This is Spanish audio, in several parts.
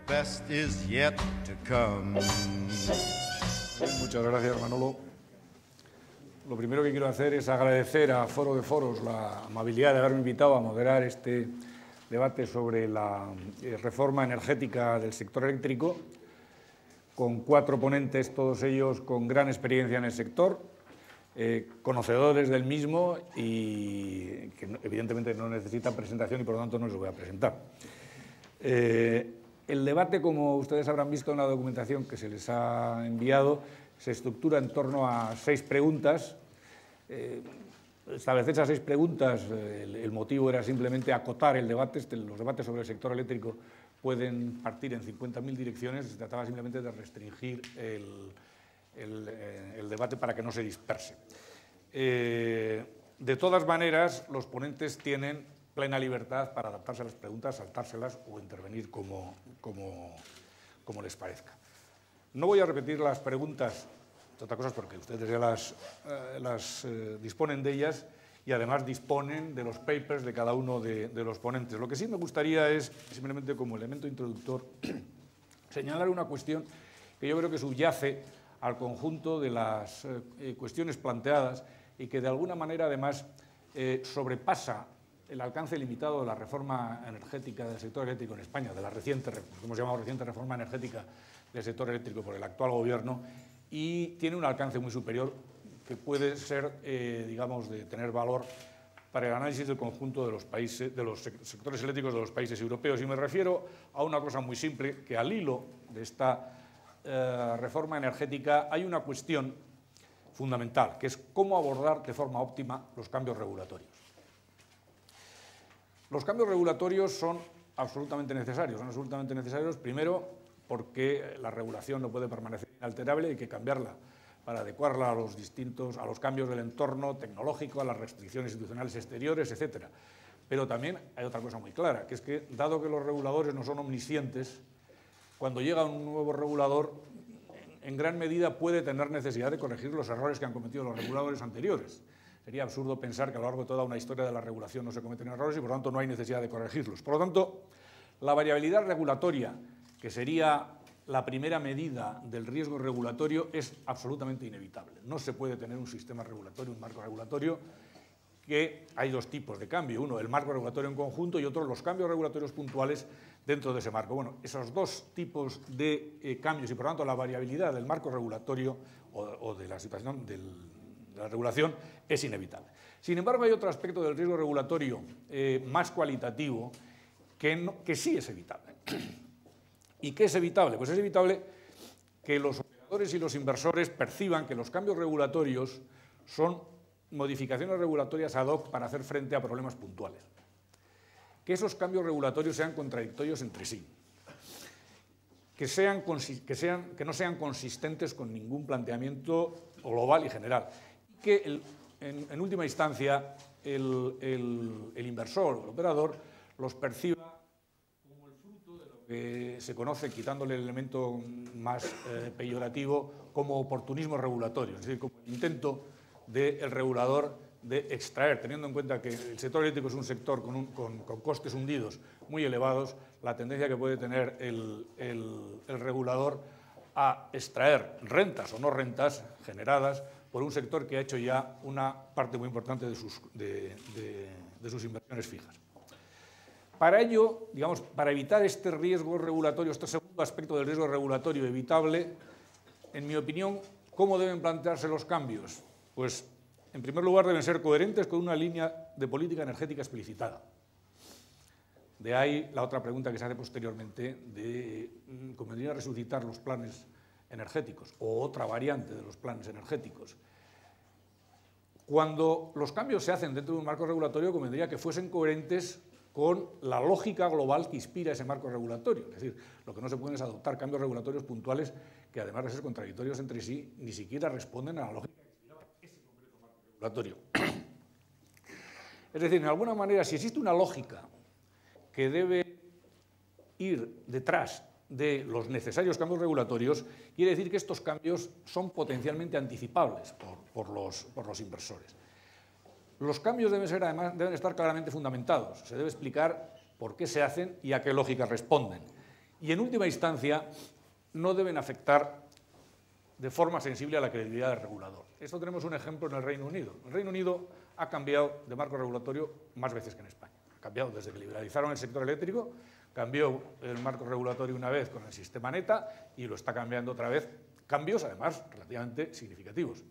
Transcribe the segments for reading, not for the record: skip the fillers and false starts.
best is yet to come. Muchas gracias, Manolo. Lo primero que quiero hacer es agradecer a Foro de Foros la amabilidad de haberme invitado a moderar este debate sobre la reforma energética del sector eléctrico, con 4 ponentes, todos ellos con gran experiencia en el sector, conocedores del mismo y que evidentemente no necesitan presentación y por lo tanto no les voy a presentar. El debate, como ustedes habrán visto en la documentación que se les ha enviado, se estructura en torno a 6 preguntas. Establecer esas 6 preguntas, el motivo era simplemente acotar el debate. Los debates sobre el sector eléctrico pueden partir en 50.000 direcciones. Se trataba simplemente de restringir el debate para que no se disperse. De todas maneras, los ponentes tienen plena libertad para adaptarse a las preguntas, saltárselas o intervenir como les parezca. No voy a repetir las preguntas, entre otras cosas porque ustedes ya las disponen de ellas y además disponen de los papers de cada uno de los ponentes. Lo que sí me gustaría es, simplemente como elemento introductor, señalar una cuestión que yo creo que subyace al conjunto de las cuestiones planteadas y que de alguna manera además sobrepasa el alcance limitado de la reforma energética del sector eléctrico en España, de la reciente, hemos llamado reciente reforma energética del sector eléctrico por el actual gobierno, y tiene un alcance muy superior que puede ser, digamos, de tener valor para el análisis del conjunto de los países, de los sectores eléctricos de los países europeos. Y me refiero a una cosa muy simple, que al hilo de esta reforma energética hay una cuestión fundamental, que es cómo abordar de forma óptima los cambios regulatorios. Los cambios regulatorios son absolutamente necesarios. Son absolutamente necesarios, primero, porque la regulación no puede permanecer inalterable, hay que cambiarla para adecuarla a los cambios del entorno tecnológico, a las restricciones institucionales exteriores, etc. Pero también hay otra cosa muy clara, que es que, dado que los reguladores no son omniscientes, cuando llega un nuevo regulador, en gran medida puede tener necesidad de corregir los errores que han cometido los reguladores anteriores. Sería absurdo pensar que a lo largo de toda una historia de la regulación no se cometen errores y, por lo tanto, no hay necesidad de corregirlos. Por lo tanto, la variabilidad regulatoria, que sería la primera medida del riesgo regulatorio, es absolutamente inevitable. No se puede tener un sistema regulatorio, un marco regulatorio, que hay 2 tipos de cambio. Uno, el marco regulatorio en conjunto, y otro, los cambios regulatorios puntuales dentro de ese marco. Bueno, esos 2 tipos de cambios y, por lo tanto, la variabilidad del marco regulatorio o de la situación de la regulación es inevitable. Sin embargo, hay otro aspecto del riesgo regulatorio más cualitativo que sí es evitable. ¿Y qué es evitable? Pues es evitable que los operadores y los inversores perciban que los cambios regulatorios son modificaciones regulatorias ad hoc para hacer frente a problemas puntuales. Que esos cambios regulatorios sean contradictorios entre sí. Que no sean consistentes con ningún planteamiento global y general. Que en última instancia el inversor o el operador los perciba como el fruto de lo que se conoce, quitándole el elemento más peyorativo, como oportunismo regulatorio, es decir, como el intento del regulador de extraer, teniendo en cuenta que el sector eléctrico es un sector con costes hundidos muy elevados, la tendencia que puede tener el regulador a extraer rentas o no rentas generadas por un sector que ha hecho ya una parte muy importante de sus inversiones fijas. Para ello, digamos, para evitar este riesgo regulatorio, este segundo aspecto del riesgo regulatorio evitable, en mi opinión, ¿cómo deben plantearse los cambios? Pues, en primer lugar, deben ser coherentes con una línea de política energética explicitada. De ahí la otra pregunta que se hace posteriormente de ¿convendría resucitar los planes energéticos o otra variante de los planes energéticos? Cuando los cambios se hacen dentro de un marco regulatorio, convendría que fuesen coherentes con la lógica global que inspira ese marco regulatorio. Es decir, lo que no se pueden es adoptar cambios regulatorios puntuales que, además de ser contradictorios entre sí, ni siquiera responden a la lógica que inspiraba ese concreto marco regulatorio. Es decir, de alguna manera, si existe una lógica que debe ir detrás de los necesarios cambios regulatorios, quiere decir que estos cambios son potencialmente anticipables por los inversores. Los cambios deben estar claramente fundamentados. Se debe explicar por qué se hacen y a qué lógica responden. y en última instancia no deben afectar de forma sensible a la credibilidad del regulador. Esto tenemos un ejemplo en el Reino Unido. El Reino Unido ha cambiado de marco regulatorio más veces que en España. Ha cambiado desde que liberalizaron el sector eléctrico, cambió el marco regulatorio una vez con el sistema NETA y lo está cambiando otra vez. Cambios, además, relativamente significativos.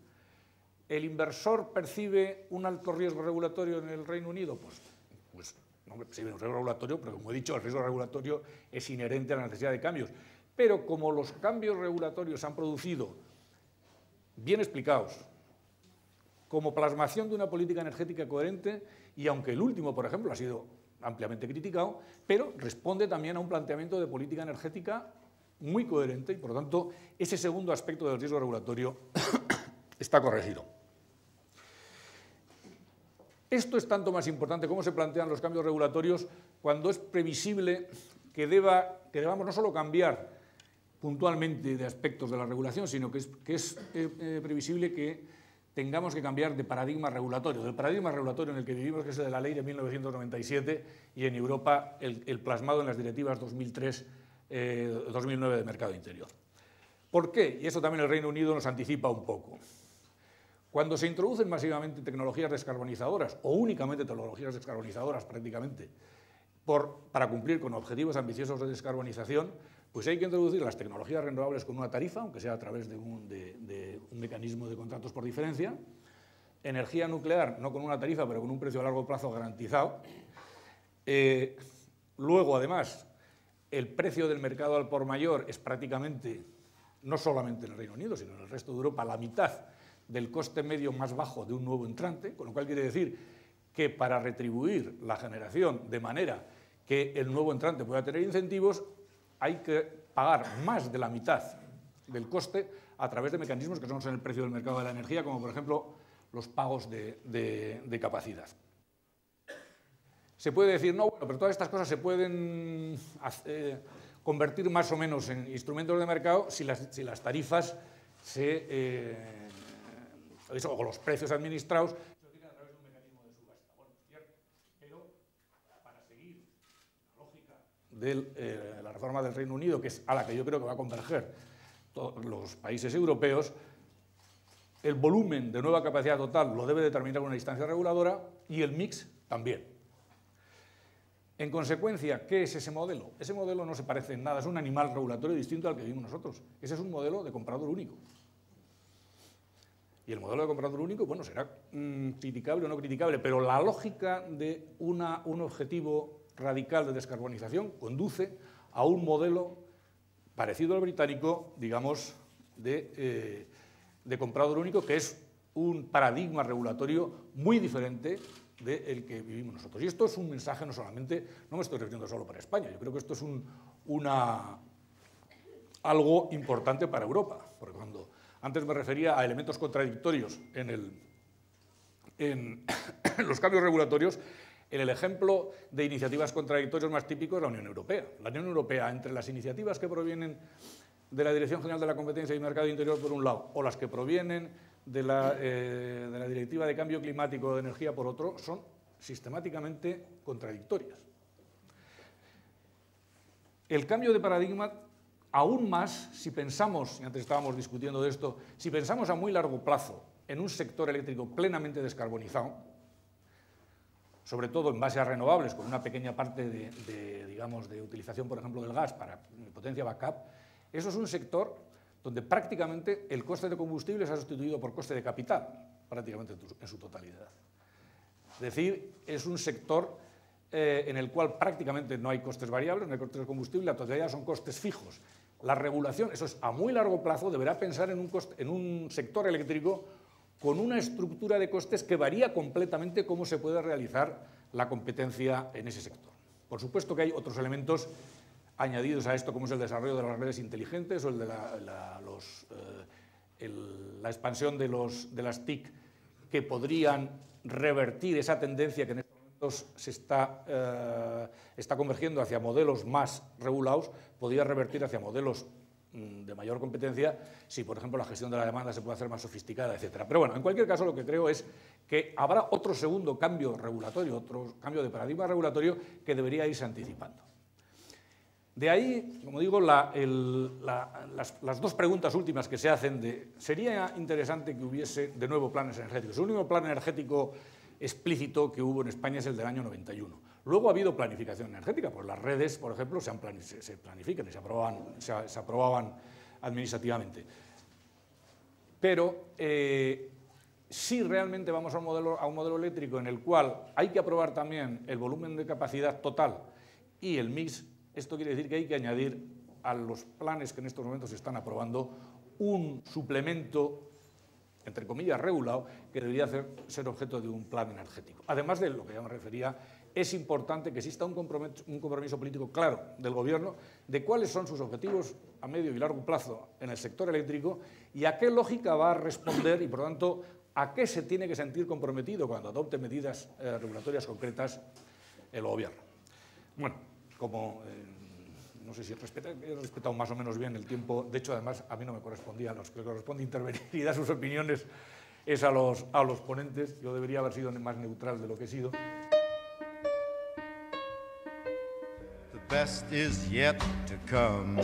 ¿El inversor percibe un alto riesgo regulatorio en el Reino Unido? Pues no percibe un riesgo regulatorio, pero como he dicho, el riesgo regulatorio es inherente a la necesidad de cambios. Pero como los cambios regulatorios se han producido bien explicados, como plasmación de una política energética coherente, y aunque el último, por ejemplo, ha sido ampliamente criticado, pero responde también a un planteamiento de política energética muy coherente y, por lo tanto, ese segundo aspecto del riesgo regulatorio está corregido. Esto es tanto más importante, cómo se plantean los cambios regulatorios, cuando es previsible que debamos no solo cambiar puntualmente de aspectos de la regulación, sino que es previsible que tengamos que cambiar de paradigma regulatorio, del paradigma regulatorio en el que vivimos, que es el de la ley de 1997, y en Europa el plasmado en las directivas 2003-2009 de mercado interior. ¿Por qué? Y eso también el Reino Unido nos anticipa un poco. Cuando se introducen masivamente tecnologías descarbonizadoras, o únicamente tecnologías descarbonizadoras prácticamente, para cumplir con objetivos ambiciosos de descarbonización, pues hay que introducir las tecnologías renovables con una tarifa, aunque sea a través de un mecanismo de contratos por diferencia, energía nuclear no con una tarifa, pero con un precio a largo plazo garantizado. Luego, además, el precio del mercado al por mayor es prácticamente, no solamente en el Reino Unido, sino en el resto de Europa, la mitad del coste medio más bajo de un nuevo entrante, con lo cual quiere decir que para retribuir la generación de manera que el nuevo entrante pueda tener incentivos, hay que pagar más de la mitad del coste a través de mecanismos que son en el precio del mercado de la energía, como por ejemplo los pagos de capacidad. Se puede decir, no, bueno, pero todas estas cosas se pueden convertir más o menos en instrumentos de mercado si las tarifas o los precios administrados se tienen a través de un mecanismo de subasta. Bueno, es cierto, pero para seguir la lógica de la reforma del Reino Unido, que es a la que yo creo que va a converger todos los países europeos, el volumen de nueva capacidad total lo debe determinar una instancia reguladora y el mix también. En consecuencia, ¿qué es ese modelo? Ese modelo no se parece en nada, es un animal regulatorio distinto al que vivimos nosotros. Ese es un modelo de comprador único. Y el modelo de comprador único, bueno, será criticable o no criticable, pero la lógica de un objetivo radical de descarbonización conduce a un modelo parecido al británico, digamos, de comprador único, que es un paradigma regulatorio muy diferente del que vivimos nosotros. Y esto es un mensaje no solamente, no me estoy refiriendo solo para España, yo creo que esto es algo importante para Europa, porque cuando antes me refería a elementos contradictorios en los cambios regulatorios, en el ejemplo de iniciativas contradictorias más típico es la Unión Europea. La Unión Europea, entre las iniciativas que provienen de la Dirección General de la Competencia y Mercado Interior, por un lado, o las que provienen de la Directiva de Cambio Climático de Energía, por otro, son sistemáticamente contradictorias. El cambio de paradigma, aún más, si pensamos, y antes estábamos discutiendo de esto, si pensamos a muy largo plazo en un sector eléctrico plenamente descarbonizado, sobre todo en base a renovables, con una pequeña parte de utilización, por ejemplo, del gas para potencia backup, eso es un sector donde prácticamente el coste de combustible se ha sustituido por coste de capital, prácticamente en su totalidad. Es decir, es un sector en el cual prácticamente no hay costes variables, no hay costes de combustible, la totalidad son costes fijos. La regulación, eso es a muy largo plazo, deberá pensar en un sector eléctrico con una estructura de costes que varía completamente cómo se puede realizar la competencia en ese sector. Por supuesto que hay otros elementos añadidos a esto, como es el desarrollo de las redes inteligentes o el de la expansión de las TIC, que podrían revertir esa tendencia que en estos momentos se está convergiendo hacia modelos más regulados, podría revertir hacia modelos de mayor competencia si, por ejemplo, la gestión de la demanda se puede hacer más sofisticada, etc. Pero bueno, en cualquier caso, lo que creo es que habrá otro segundo cambio regulatorio, otro cambio de paradigma regulatorio que debería irse anticipando. De ahí, como digo, las dos preguntas últimas que se hacen ¿sería interesante que hubiese de nuevo planes energéticos? El único plan energético explícito que hubo en España es el del año 91. Luego ha habido planificación energética, pues las redes, por ejemplo, se planifican y se aprobaban administrativamente. Pero si realmente vamos a un modelo eléctrico en el cual hay que aprobar también el volumen de capacidad total y el mix, esto quiere decir que hay que añadir a los planes que en estos momentos se están aprobando un suplemento, entre comillas, regulado, que debería ser objeto de un plan energético. Además de lo que ya me refería, es importante que exista un compromiso político claro del Gobierno de cuáles son sus objetivos a medio y largo plazo en el sector eléctrico y a qué lógica va a responder y, por lo tanto, a qué se tiene que sentir comprometido cuando adopte medidas regulatorias concretas el Gobierno. Bueno, como no sé si he respetado más o menos bien el tiempo, de hecho, además, a mí no me correspondía, a los que corresponde intervenir y dar sus opiniones es a los ponentes. Yo debería haber sido más neutral de lo que he sido. The best is yet to come.